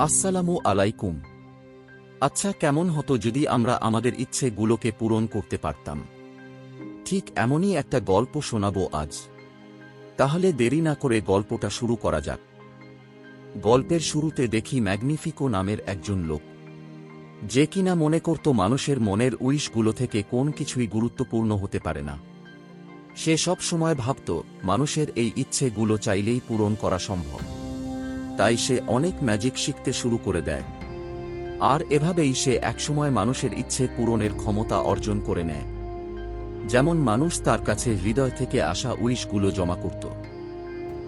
আসসালামু আলাইকুম। আচ্ছা, কেমন হতো যদি আমরা আমাদের ইচ্ছেগুলোকে পূরণ করতে পারতাম? ঠিক এমনই একটা গল্প শোনাবো আজ। তাহলে দেরি না করে গল্পটা শুরু করা যাক। গল্পের শুরুতে দেখি ম্যাগনিফিকো নামের একজন লোক, যে কিনা মনে করত মানুষের মনের উইশগুলো থেকে কোন কিছুই গুরুত্বপূর্ণ হতে পারে না। সে সব সময় ভাবত মানুষের এই ইচ্ছেগুলো চাইলেই পূরণ করা সম্ভব। তাই সে অনেক ম্যাজিক শিখতে শুরু করে দেয়। আর এভাবেই সে একসময় মানুষের ইচ্ছে পূরণের ক্ষমতা অর্জন করে নেয়। যেমন মানুষ তার কাছে হৃদয় থেকে আসা উইশগুলো জমা করত,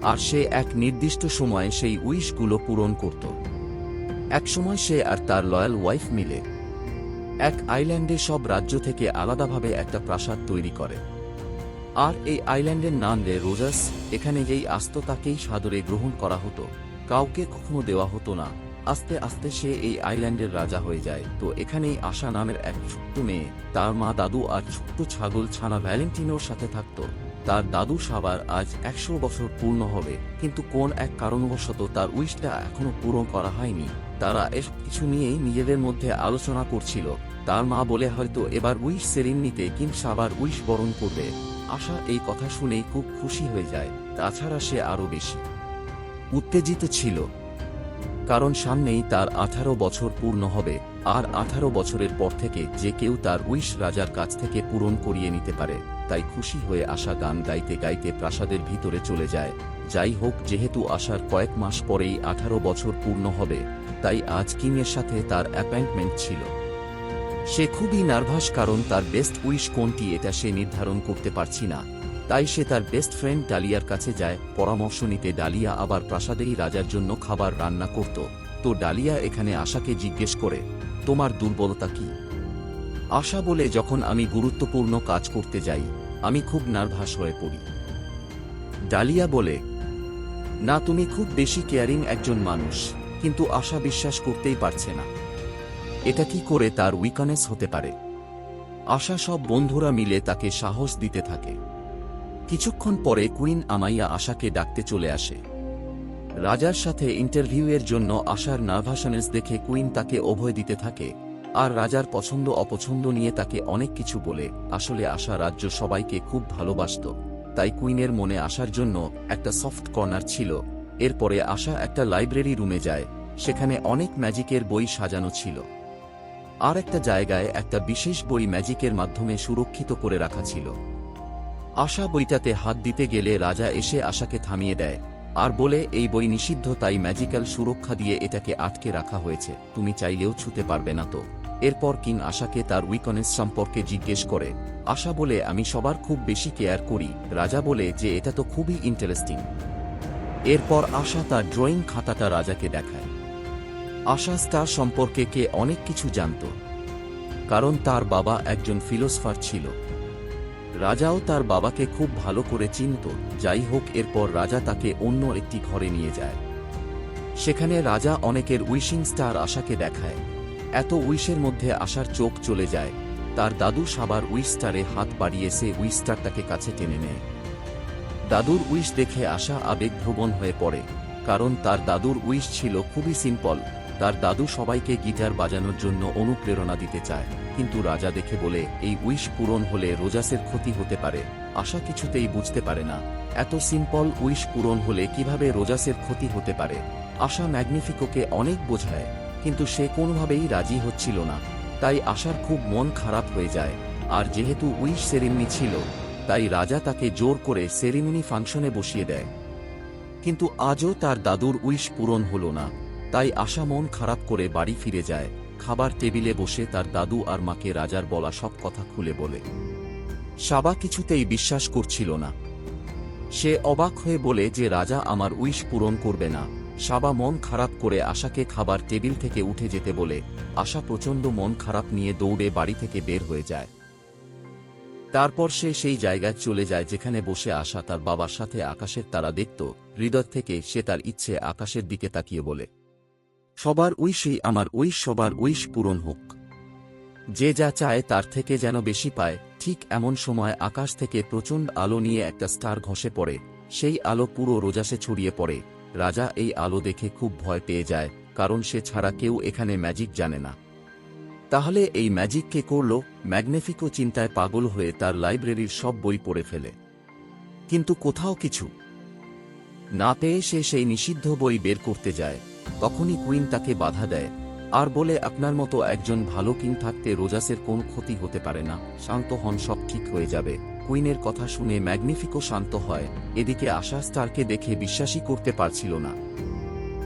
আর সে এক নির্দিষ্ট সময়ে সেই উইশগুলো পূরণ করত। একসময় সে আর তার লয়াল ওয়াইফ মিলে এক আইল্যান্ডে সব রাজ্য থেকে আলাদাভাবে একটা প্রাসাদ তৈরি করে। আর এই আইল্যান্ডের নাম লে রোজাস। এখানে যেই আসত তাকেই সাদরে গ্রহণ করা হতো, কাউকে কখনো দেওয়া হতো না। আস্তে আস্তে সে এই আইল্যান্ডের রাজা হয়ে যায়। তো এখানেই আশা নামের এক ছোট্ট মেয়ে, তার মা, দাদু আর ছোট্ট ছাগল ছানা ভ্যালেন্টিনোর সাথে থাকত। তার দাদু সাবার আজ 100 বছর পূর্ণ হবে, কিন্তু কোন এক কারণবশত তার উইশটা এখনো পূরণ করা হয়নি। তারা এসব কিছু নিয়েই নিজেদের মধ্যে আলোচনা করছিল। তার মা বলে, হয়তো এবার উইশ সেরেমনিতে কিং সাবার উইশ বরণ করবে। আশা এই কথা শুনেই খুব খুশি হয়ে যায়। তাছাড়া সে আরও বেশি উত্তেজিত ছিল, কারণ সামনেই তার 18 বছর পূর্ণ হবে। আর 18 বছরের পর থেকে যে কেউ তার উইশ রাজার কাছ থেকে পূরণ করিয়ে নিতে পারে। তাই খুশি হয়ে আশা গান গাইতে গাইতে প্রাসাদের ভিতরে চলে যায়। যাই হোক, যেহেতু আশার কয়েক মাস পরেই 18 বছর পূর্ণ হবে, তাই আজ কিংয়ের সাথে তার অ্যাপয়েন্টমেন্ট ছিল। সে খুবই নার্ভাস, কারণ তার বেস্ট উইশ কোনটি এটা সে নির্ধারণ করতে পারছি না। তাই সে তার বেস্ট ফ্রেন্ড ডালিয়ার কাছে যায় পরামর্শ নিতে। ডালিয়া আবার প্রাসাদেই রাজার জন্য খাবার রান্না করত। তো ডালিয়া এখানে আশাকে জিজ্ঞেস করে, তোমার দুর্বলতা কি? আশা বলে, যখন আমি গুরুত্বপূর্ণ কাজ করতে যাই আমি খুব নার্ভাস হয়ে পড়ি। ডালিয়া বলে, না, তুমি খুব বেশি কেয়ারিং একজন মানুষ। কিন্তু আশা বিশ্বাস করতেই পারছে না, এটা কি করে তার উইকনেস হতে পারে। আশা সব বন্ধুরা মিলে তাকে সাহস দিতে থাকে। কিছুক্ষণ পরে কুইন আমাইয়া আশাকে ডাকতে চলে আসে। রাজার সাথে ইন্টারভিউয়ের জন্য আশার নার্ভাসনেস দেখে কুইন তাকে অভয় দিতে থাকে, আর রাজার পছন্দ অপছন্দ নিয়ে তাকে অনেক কিছু বলে। আসলে আশা রাজ্য সবাইকে খুব ভালোবাসত, তাই কুইনের মনে আসার জন্য একটা সফট কর্নার ছিল। এরপরে আশা একটা লাইব্রেরি রুমে যায়, সেখানে অনেক ম্যাজিকের বই সাজানো ছিল। আর একটা জায়গায় একটা বিশেষ বই ম্যাজিকের মাধ্যমে সুরক্ষিত করে রাখা ছিল। আশা বইটাতে হাত দিতে গেলে রাজা এসে আশাকে থামিয়ে দেয়, আর বলে, এই বই নিষিদ্ধ, তাই ম্যাজিক্যাল সুরক্ষা দিয়ে এটাকে আটকে রাখা হয়েছে, তুমি চাইলেও ছুঁতে পারবে না তো। এরপর কিং আশাকে তার উইকনেস সম্পর্কে জিজ্ঞেস করে। আশা বলে, আমি সবার খুব বেশি কেয়ার করি। রাজা বলে যে এটা তো খুবই ইন্টারেস্টিং। এরপর আশা তার ড্রয়িং খাতাটা রাজাকে দেখায়। আশা স্টার সম্পর্কে অনেক কিছু জানত, কারণ তার বাবা একজন ফিলোসফার ছিল। রাজাও তার বাবাকে খুব ভালো করে চিনত। যাই হোক, এরপর রাজা তাকে অন্য একটি ঘরে নিয়ে যায়। সেখানে রাজা অনেকের উইশিং স্টার আশাকে দেখায়। এত উইশের মধ্যে আশার চোখ চলে যায়। তার দাদু সাবার উইশ স্টারে হাত বাড়িয়ে সে উইশ স্টারটাকে কাছে টেনে নেয়। দাদুর উইশ দেখে আশা আবেগপ্রবণ হয়ে পড়ে, কারণ তার দাদুর উইশ ছিল খুবই সিম্পল। তার দাদু সবাইকে গিটার বাজানোর জন্য অনুপ্রেরণা দিতে চায়, কিন্তু রাজা দেখে বলে, এই উইশ পূরণ হলে রোজাসের ক্ষতি হতে পারে। আশা কিছুতেই বুঝতে পারে না, এত সিম্পল উইশ পূরণ হলে কিভাবে রোজাসের ক্ষতি হতে পারে। আশা ম্যাগনিফিকোকে অনেক বোঝায়, কিন্তু সে কোনোভাবেই রাজি হচ্ছিল না। তাই আশার খুব মন খারাপ হয়ে যায়। আর যেহেতু উইশ সেরেমনি ছিল, তাই রাজা তাকে জোর করে সেরেমনি ফাংশনে বসিয়ে দেয়। কিন্তু আজও তার দাদুর উইশ পূরণ হল না। তাই আশা মন খারাপ করে বাড়ি ফিরে যায়। খাবার টেবিলে বসে তার দাদু আর মাকে রাজার বলা সব কথা খুলে বলে। সাবা কিছুতেই বিশ্বাস করছিল না। সে অবাক হয়ে বলে যে রাজা আমার উইশ পূরণ করবে না। সাবা মন খারাপ করে আশাকে খাবার টেবিল থেকে উঠে যেতে বলে। আশা প্রচণ্ড মন খারাপ নিয়ে দৌড়ে বাড়ি থেকে বের হয়ে যায়। তারপর সে সেই জায়গায় চলে যায় যেখানে বসে আশা তার বাবার সাথে আকাশের তারা দেখত। হৃদয় থেকে সে তার ইচ্ছে আকাশের দিকে তাকিয়ে বলে, সবার উইশই আমার উইশ, সবার উইশ পূরণ হোক। যে যা চায় তার থেকে যেন বেশি পায়। ঠিক এমন সময় আকাশ থেকে প্রচণ্ড আলো নিয়ে একটা স্টার ঘষে পড়ে। সেই আলো পুরো রোজাসে ছড়িয়ে পড়ে। রাজা এই আলো দেখে খুব ভয় পেয়ে যায়। কারণ সে ছাড়া কেউ এখানে ম্যাজিক জানে না। তাহলে এই ম্যাজিক কে করল? ম্যাগনিফিকো চিন্তায় পাগল হয়ে তার লাইব্রেরির সব বই পড়ে ফেলে, কিন্তু কোথাও কিছু না পেয়ে সে সেই নিষিদ্ধ বই বের করতে যায়। তখনই কুইন তাকে বাধা দেয় আর বলে, আপনার মতো একজন ভালো কিং থাকতে রোজাসের কোন ক্ষতি হতে পারে না, শান্ত হন, সব ঠিক হয়ে যাবে। কুইনের কথা শুনে ম্যাগনিফিকো শান্ত হয়। এদিকে আশা স্টারকে দেখে বিশ্বাসই করতে পারছিল না।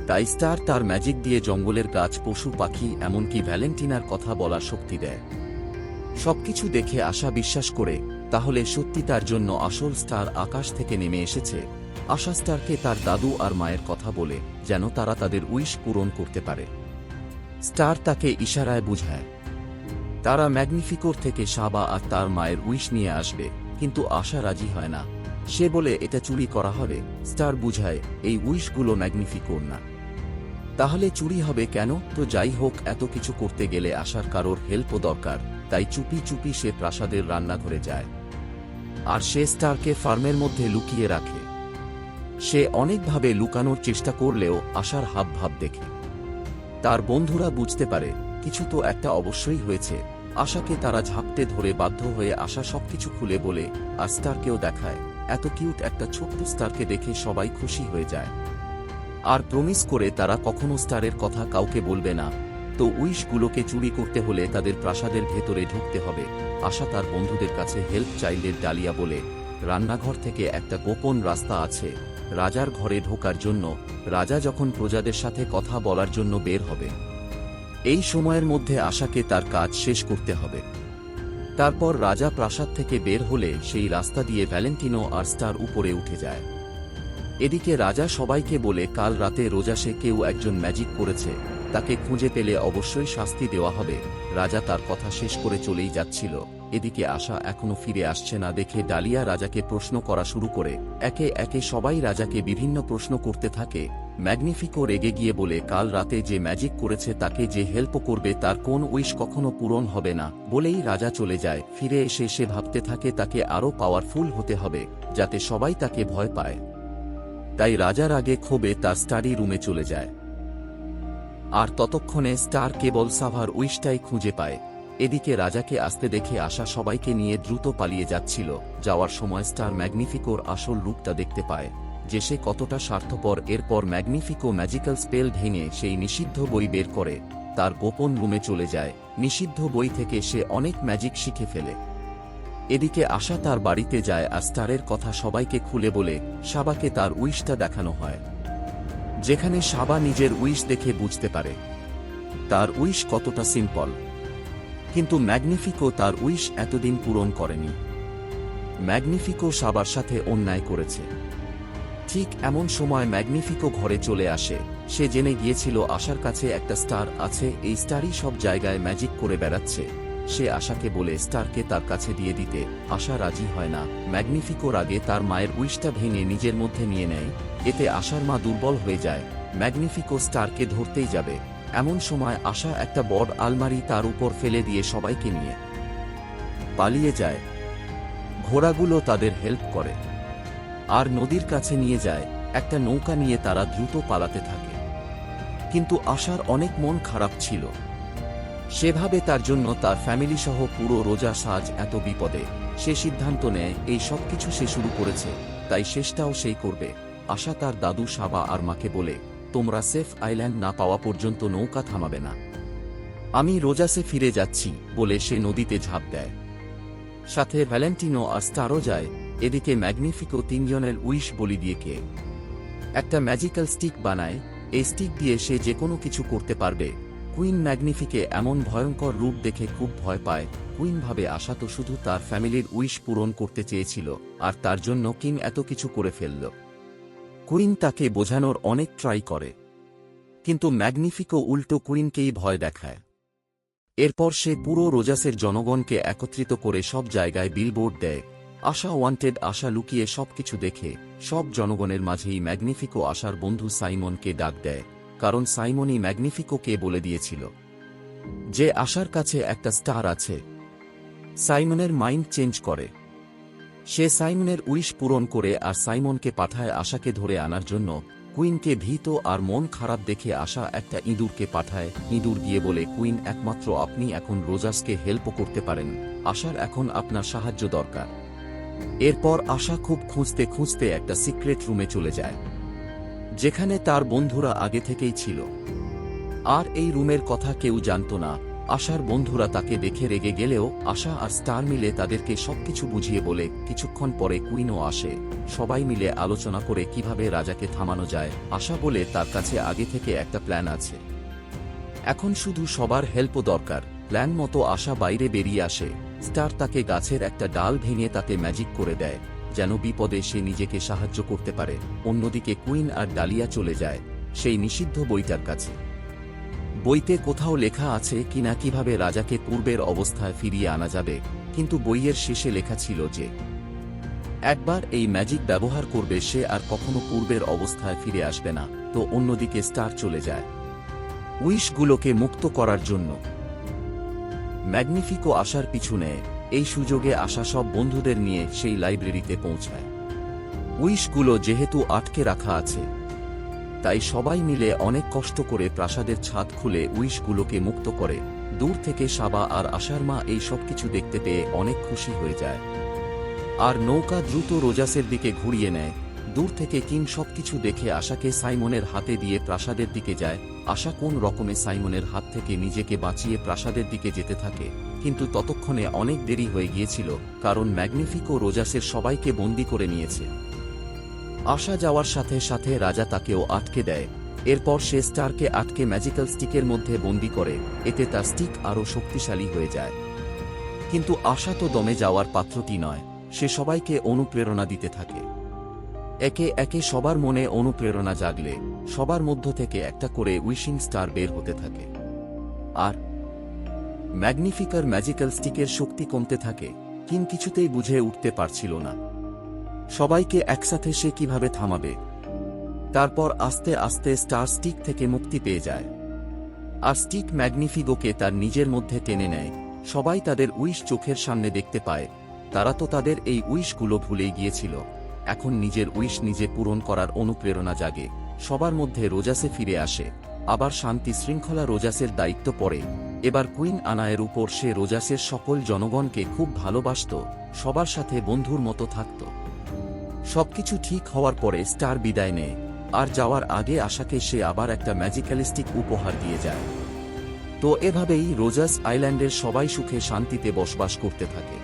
তাই স্টার তার ম্যাজিক দিয়ে জঙ্গলের গাছ, পশু পাখি, এমনকি ভ্যালেন্টিনার কথা বলার শক্তি দেয়। সবকিছু দেখে আশা বিশ্বাস করে, তাহলে সত্যি তার জন্য আসল স্টার আকাশ থেকে নেমে এসেছে। আশা স্টারকে তার দাদু আর মায়ের কথা বলে, যেন তারা তাদের উইশ পূরণ করতে পারে। স্টার তাকে ইশারায় বুঝায় তারা ম্যাগনিফিকোর থেকে সাবা আর তার মায়ের উইশ নিয়ে আসবে, কিন্তু আশা রাজি হয় না। সে বলে এটা চুরি করা হবে। স্টার বুঝায় এই উইশগুলো ম্যাগনিফিকোর না। তাহলে চুরি হবে কেন? তো যাই হোক, এত কিছু করতে গেলে আশার কারোর হেল্পও দরকার। তাই চুপি চুপি সে প্রাসাদের রান্নাঘরে যায় আর সে স্টারকে ফার্মের মধ্যে লুকিয়ে রাখে। সে অনেকভাবে লুকানোর চেষ্টা করলেও আশার হাবভাব দেখে তার বন্ধুরা বুঝতে পারে কিছু তো একটা অবশ্যই হয়েছে। আশাকে তারা ঝাপটে ধরে বাধ্য হয়ে আশা সবকিছু খুলে বলে, আর স্টারকেও দেখায়। এত কিউট একটা ছোট্ট স্টারকে দেখে সবাই খুশি হয়ে যায় আর প্রমিস করে তারা কখনো স্টারের কথা কাউকে বলবে না। তো উইশগুলোকে চুরি করতে হলে তাদের প্রাসাদের ভেতরে ঢুকতে হবে। আশা তার বন্ধুদের কাছে হেল্প চাইলে ডালিয়া বলে, রান্নাঘর থেকে একটা গোপন রাস্তা আছে রাজার ঘরে ঢোকার জন্য। রাজা যখন প্রজাদের সাথে কথা বলার জন্য বের হবে, এই সময়ের মধ্যে আশাকে তার কাজ শেষ করতে হবে। তারপর রাজা প্রাসাদ থেকে বের হলে সেই রাস্তা দিয়ে ভ্যালেন্টিনো আর স্টার উপরে উঠে যায়। এদিকে রাজা সবাইকে বলে, কাল রাতে রোজাসে কেউ একজন ম্যাজিক করেছে, তাকে খুঁজে পেলে অবশ্যই শাস্তি দেওয়া হবে। রাজা তার কথা শেষ করে চলেই যাচ্ছিল। এদিকে আশা এখনো ফিরে আসছে না দেখে ডালিয়া রাজাকে প্রশ্ন করা শুরু করে। একে একে সবাই রাজাকে বিভিন্ন প্রশ্ন করতে থাকে। ম্যাগনিফিকো রেগে গিয়ে বলে, কাল রাতে যে ম্যাজিক করেছে তাকে যে হেল্প করবে তার কোন উইশ কখনো পূরণ হবে না। বলেই রাজা চলে যায়। ফিরে এসে সে ভাবতে থাকে তাকে আরও পাওয়ারফুল হতে হবে, যাতে সবাই তাকে ভয় পায়। তাই রাজার আগে ক্ষোভে তার স্টাডি রুমে চলে যায়। আর ততক্ষণে স্টার কেবল সাভার উইশটাই খুঁজে পায়। এদিকে রাজাকে আসতে দেখে আশা সবাইকে নিয়ে দ্রুত পালিয়ে যাচ্ছিল। যাওয়ার সময় স্টার ম্যাগনিফিকোর আসল রূপটা দেখতে পায়, যে সে কতটা স্বার্থপর। এরপর ম্যাগনিফিকো ম্যাজিক্যাল স্পেল ভেঙে সেই নিষিদ্ধ বই বের করে তার গোপন রুমে চলে যায়। নিষিদ্ধ বই থেকে সে অনেক ম্যাজিক শিখে ফেলে। এদিকে আশা তার বাড়িতে যায় আর স্টারের কথা সবাইকে খুলে বলে সাবাকে তার উইশটা দেখানো হয়, যেখানে সাবা নিজের উইশ দেখে বুঝতে পারে তার উইশ কতটা সিম্পল। কিন্তু ম্যাগনিফিকো তার উইশ এতদিন পূরণ করেনি। ম্যাগনিফিকো সাবার সাথে অন্যায় করেছে। ঠিক এমন সময় ম্যাগনিফিকো ঘরে চলে আসে। সে জেনে গিয়েছিল আশার কাছে একটা স্টার আছে, এই স্টারই সব জায়গায় ম্যাজিক করে বেড়াচ্ছে। সে আশাকে বলে স্টারকে তার কাছে দিয়ে দিতে। আশা রাজি হয় না। ম্যাগনিফিকোর আগে তার মায়ের উইশটা ভেঙে নিজের মধ্যে নিয়ে নেয়। এতে আশার মা দুর্বল হয়ে যায়। ম্যাগনিফিকো স্টারকে ধরতেই যাবে, এমন সময় আশা একটা বড় আলমারি তার উপর ফেলে দিয়ে সবাইকে নিয়ে পালিয়ে যায়। ঘোড়াগুলো তাদের হেল্প করে আর নদীর কাছে নিয়ে যায়। একটা নৌকা নিয়ে তারা দ্রুত পালাতে থাকে। কিন্তু আশার অনেক মন খারাপ ছিল। সেভাবে তার জন্য তার ফ্যামিলি সহ পুরো রোজা সাজ এত বিপদে। সে সিদ্ধান্ত নেয় এই সব কিছু সে শুরু করেছে, তাই শেষটাও সেই করবে। আশা তার দাদু সাবা আর মাকে বলে, তোমরা সেফ আইল্যান্ড না পাওয়া পর্যন্ত নৌকা থামাবে না, আমি রোজাসে ফিরে যাচ্ছি বলে সে নদীতে ঝাঁপ দেয়। সাথে ভ্যালেন্টিনো আর স্টারও যায়। এদিকে ম্যাগনিফিকো তিনজনের উইশ বলি দিয়ে একটা ম্যাজিক্যাল স্টিক বানায়। এই স্টিক দিয়ে সে যে কোনো কিছু করতে পারবে। কুইন ম্যাগনিফিকে এমন ভয়ঙ্কর রূপ দেখে খুব ভয় পায়। কুইন ভাবে আশা তো শুধু তার ফ্যামিলির উইশ পূরণ করতে চেয়েছিল, আর তার জন্য কিং এত কিছু করে ফেলল। কুইন তাকে বোঝানোর অনেক ট্রাই করে, কিন্তু ম্যাগনিফিকো উল্টো কুইনকেই ভয় দেখায়। এরপর সে পুরো রোজাসের জনগণকে একত্রিত করে সব জায়গায় বিলবোর্ড দেয়, আশা ওয়ান্টেড। আশা লুকিয়ে সবকিছু দেখে সব জনগণের মাঝেই ম্যাগনিফিকো আশার বন্ধু সাইমনকে ডাক দেয়, কারণ সাইমনই ম্যাগনিফিকোকে বলে দিয়েছিল যে আশার কাছে একটা স্টার আছে। সাইমনের মাইন্ড চেঞ্জ করে। সে সাইমনের উইশ পূরণ করে আর সাইমনকে পাঠায় আশাকে ধরে আনার জন্য। কুইনকে ভীত আর মন খারাপ দেখে আশা একটা ইঁদুরকে পাঠায়। ইঁদুর গিয়ে বলে, কুইন, একমাত্র আপনি এখন রোজাসকে হেল্প করতে পারেন, আশার এখন আপনার সাহায্য দরকার। এরপর আশা খুব খুঁজতে খুঁজতে একটা সিক্রেট রুমে চলে যায়, যেখানে তার বন্ধুরা আগে থেকেই ছিল। আর এই রুমের কথা কেউ জানত না। আশার বন্ধুরা তাকে দেখে রেগে গেলেও আশা আর স্টার মিলে তাদেরকে সবকিছু বুঝিয়ে বলে। কিছুক্ষণ পরে কুইনও আসে। সবাই মিলে আলোচনা করে কিভাবে রাজাকে থামানো যায়। আশা বলে তার কাছে আগে থেকে একটা প্ল্যান আছে, এখন শুধু সবার হেল্পও দরকার। প্ল্যান মতো আশা বাইরে বেরিয়ে আসে। স্টার তাকে গাছের একটা ডাল ভেঙে তাতে ম্যাজিক করে দেয়, যেন বিপদে সে নিজেকে সাহায্য করতে পারে। অন্যদিকে কুইন আর ডালিয়া চলে যায় সেই নিষিদ্ধ বইটার কাছে। বইতে কোথাও লেখা আছে কিনা কিভাবে রাজাকে পূর্বের অবস্থায় ফিরিয়ে আনা যাবে, কিন্তু বইয়ের শেষে লেখা ছিল যে একবার এই ম্যাজিক ব্যবহার করবে সে আর কখনো পূর্বের অবস্থায় ফিরে আসবে না। তো অন্যদিকে স্টার চলে যায় উইশগুলোকে মুক্ত করার জন্য। ম্যাগনিফিকো আশার পিছু নেয়। এই সুযোগে আশা সব বন্ধুদের নিয়ে সেই লাইব্রেরিতে পৌঁছায়। উইশগুলো যেহেতু আটকে রাখা আছে, তাই সবাই মিলে অনেক কষ্ট করে প্রাসাদের ছাদ খুলে উইশগুলোকে মুক্ত করে। দূর থেকে সাবা আর আশার মা এই সবকিছু দেখতে পেয়ে অনেক খুশি হয়ে যায়। আর নৌকা দ্রুত রোজাসের দিকে ঘুরিয়ে নেয়। দূর থেকে কিং সবকিছু দেখে আশাকে সাইমনের হাতে দিয়ে প্রাসাদের দিকে যায়। আশা কোন রকমে সাইমনের হাত থেকে নিজেকে বাঁচিয়ে প্রাসাদের দিকে যেতে থাকে, কিন্তু ততক্ষণে অনেক দেরি হয়ে গিয়েছিল, কারণ ম্যাগনিফিকো রোজাসের সবাইকে বন্দী করে নিয়েছে। আশা যাওয়ার সাথে সাথে রাজা তাকেও আটকে দেয়। এরপর সে স্টারকে আটকে ম্যাজিক্যাল স্টিকের মধ্যে বন্দী করে। এতে তার স্টিক আরও শক্তিশালী হয়ে যায়। কিন্তু আশা তো দমে যাওয়ার পাত্রটি নয়। সে সবাইকে অনুপ্রেরণা দিতে থাকে। একে একে সবার মনে অনুপ্রেরণা জাগলে সবার মধ্য থেকে একটা করে উইশিং স্টার বের হতে থাকে। আর ম্যাগনিফিকার ম্যাজিক্যাল স্টিকের শক্তি কমতে থাকে। কিং কিছুতেই বুঝে উঠতে পারছিল না সবাইকে একসাথে সে কিভাবে থামাবে। তারপর আস্তে আস্তে স্টার স্টিক থেকে মুক্তি পেয়ে যায়। আর স্টিক ম্যাগনিফিকোকে তার নিজের মধ্যে টেনে নেয়। সবাই তাদের উইশ চোখের সামনে দেখতে পায়। তারা তো তাদের এই উইশগুলো ভুলেই গিয়েছিল। এখন নিজের উইশ নিজে পূরণ করার অনুপ্রেরণা জাগে। সবার মধ্যে রোজাসে ফিরে আসে। আবার শান্তি শৃঙ্খলা রোজাসের দায়িত্ব পড়ে। এবার কুইন আনায়ের উপর সে রোজাসের সকল জনগণকে খুব ভালোবাসত, সবার সাথে বন্ধুর মতো থাকত। সবকিছু ঠিক হওয়ার পরে স্টার বিদায় নেয়। আর যাওয়ার আগে আশাকে সে আবার একটা ম্যাজিক্যালিস্টিক উপহার দিয়ে যায়। তো এভাবেই রোজাস আইল্যান্ডের সবাই সুখে শান্তিতে বসবাস করতে থাকে।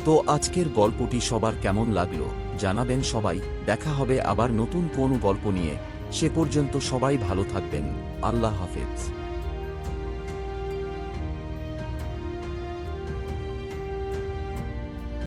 তো আজকের গল্পটি সবার কেমন লাগলো জানাবেন সবাই। দেখা হবে আবার নতুন কোনো গল্প নিয়ে। সে পর্যন্ত সবাই ভালো থাকবেন। আল্লাহ হাফেজ।